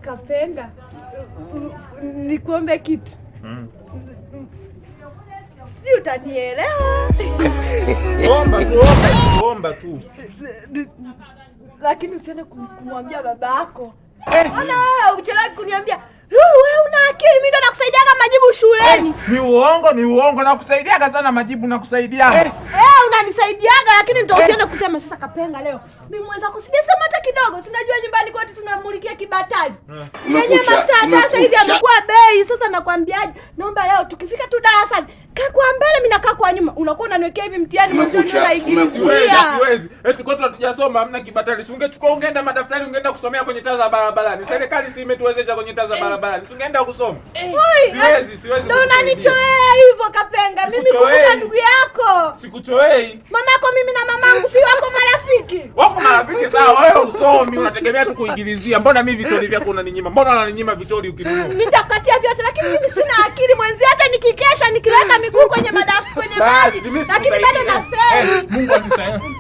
Kapenga, nikuombe kitu. Si utanielewa? Omba tu. Lakini usiende kumwambia baba yako. Ana wewe uchelewe kuniambia. Wewe una akili, mimi ndo nakusaidiaga majibu shuleni. Ni uongo nakusaidiaga sana majibu nakusaidia. Unanisaidiaga lakini ndo usiende kusema sasa Kapenga leo. Mimi mwenzako sijasema hata kidogo. Sinajua nyumbani kwetu tunamulikia kibatali. Yenye mafuta hata hizi yamekuwa bei. Sasa nakwambiaje? Naomba leo tukifika tu darasani kaa kwa mbele, mimi nakaa kwa nyuma. Unakuwa unaniwekea hivi mtihani mwenzangu na igilizia. Siwezi. Eti kwetu hatujasoma hamna kibatali. Si ungechukua ungeenda madaftari ungeenda kusomea kwenye taa za barabarani. Serikali si imetuwezesha kwenye taa za barabarani. Si ungeenda kusoma. Siwezi. Ndio unanichoea hivyo Kapenga. Mimi kumbuka ndugu yako. Sikuchoei. Mamako mimi na mamangu si wako marafiki. Wako marafiki sawa, wewe usomi unategemea tu kuingilizia. Mbona mimi vitori vyako unaninyima? Mbona unaninyima vitori ukinunua? Nitakatia vyote lakini mimi sina akili mwenzi, hata nikikesha nikiweka miguu kwenye madafu kwenye maji. Lakini bado na feli. Mungu anisaidie.